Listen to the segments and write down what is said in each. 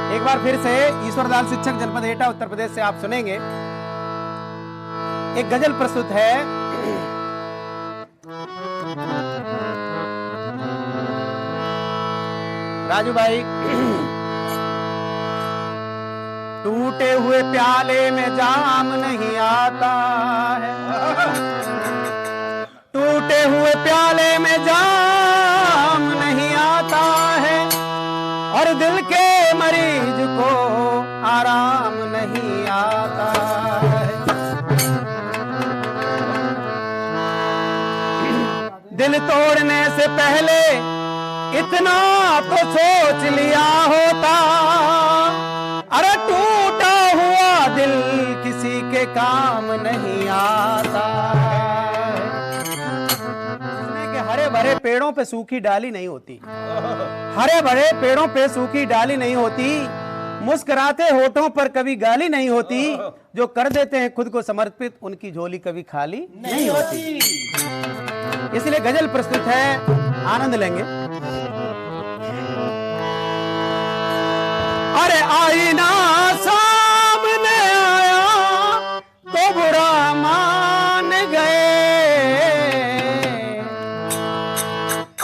एक बार फिर से ईश्वरलाल शिक्षक, जनपद एटा, उत्तर प्रदेश से आप सुनेंगे। एक गजल प्रस्तुत है। राजू भाई, टूटे हुए प्याले में जाम नहीं आता है, टूटे हुए प्याले में जाम नहीं आता है, और दिल के मरीज को आराम नहीं आता है। दिल तोड़ने से पहले इतना तो सोच लिया होता, अरे टूटा हुआ दिल किसी के काम नहीं आता है। कि हरे भरे पेड़ों पे सूखी डाली नहीं होती, हरे भरे पेड़ों पे सूखी डाली नहीं होती, मुस्कुराते होठों पर कभी गाली नहीं होती, जो कर देते हैं खुद को समर्पित उनकी झोली कभी खाली नहीं होती। इसलिए गजल प्रस्तुत है, आनंद लेंगे। अरे आईना सामने आया तो बुरा मान गए,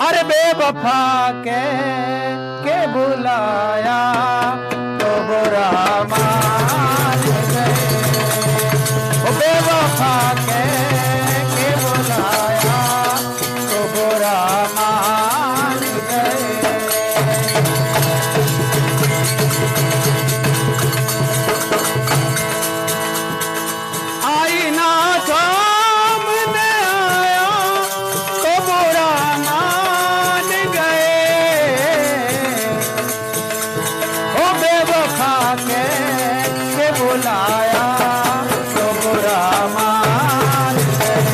अरे बेवफा के बुलाया तो बुरा मान गए, ओ बेवफा के बुलाया तो बुरा मान गए। आईना सामने आया तो बुरा मान गए, ओ बेवफा के बुलाया तो बुरा मान गए,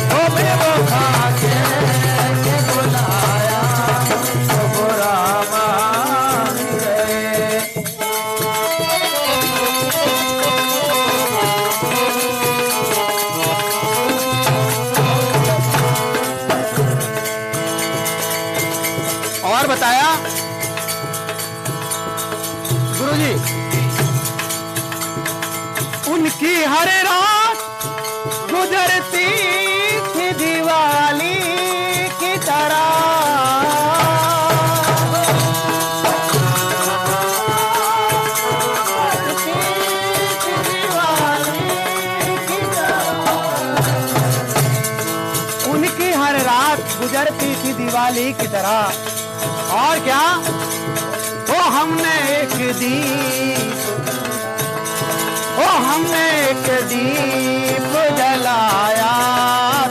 ओ बेवफा के बुलाया तो बुरा मान गए। और बताया गुरुजी, उनकी हर रात गुजरती थी दिवाली की तरह, उनकी हर रात गुजरती थी दिवाली की तरह। और क्या, वो हमने एक दीप जलाया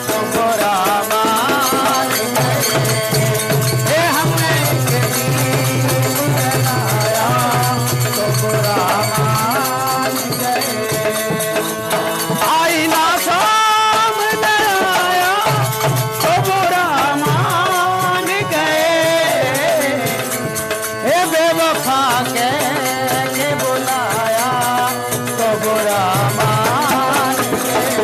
तो बुरा मान गए, हमने एक दीप जलाया तो बुरा मान गए। आईना सामने आया तो बुरा मान गए, बेवफा के बुलाया तो बुरा मान गए।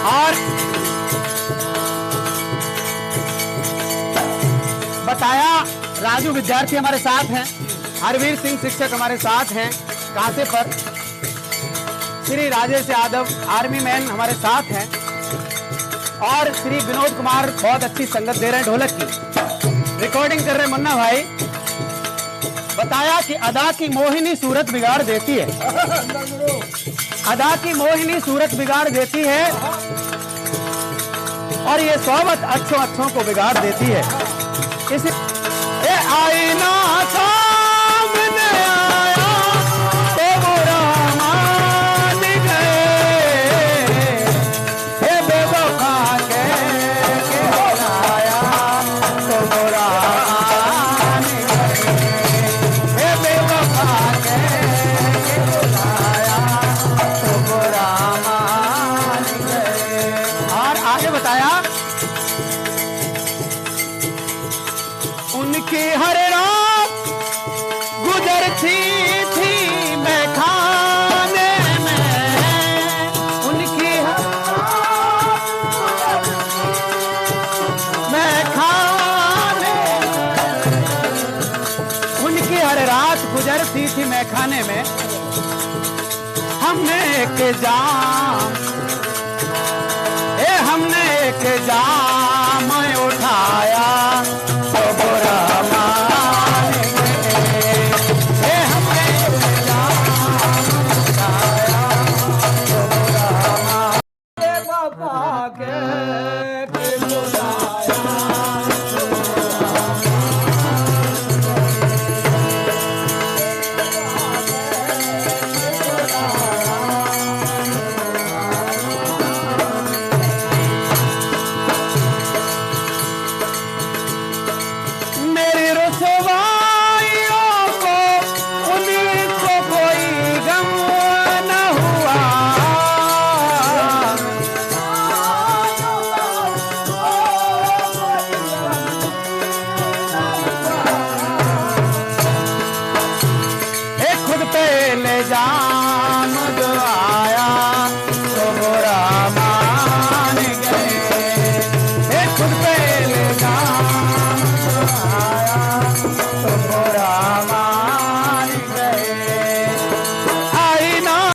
और बताया, राजू विद्यार्थी हमारे साथ हैं, हरवीर सिंह शिक्षक हमारे साथ हैं कांसे पर, श्री राजेश यादव आर्मी मैन हमारे साथ हैं, और श्री विनोद कुमार बहुत अच्छी संगत दे रहे हैं, ढोलक की रिकॉर्डिंग कर रहे हैं मुन्ना भाई। बताया कि अदा की मोहिनी सूरत बिगाड़ देती है, अदा की मोहिनी सूरत बिगाड़ देती है, और ये सोबत अच्छों को बिगाड़ देती है। इस आईना सामने आया तो बुरा मान गए, बेवफा के बुलाया तो बुरा मान गए, बेवफा के बुलाया तो बुरा मान गए। और आगे बताया, उनकी उनकी हर रात गुजरती थी मैं खाने में, उनकी हर रात मैं खाने, उनकी हर रात गुजरती थी मैं खाने में। हमने एक जाम, हमने एक जाम उठाया तो बुरा मानेंगे, हमने एक जाम उठाया तो बुरा मानेंगे, बाबा के बुलाया। जाम जो आया तो बुरा मान गए, खुद पे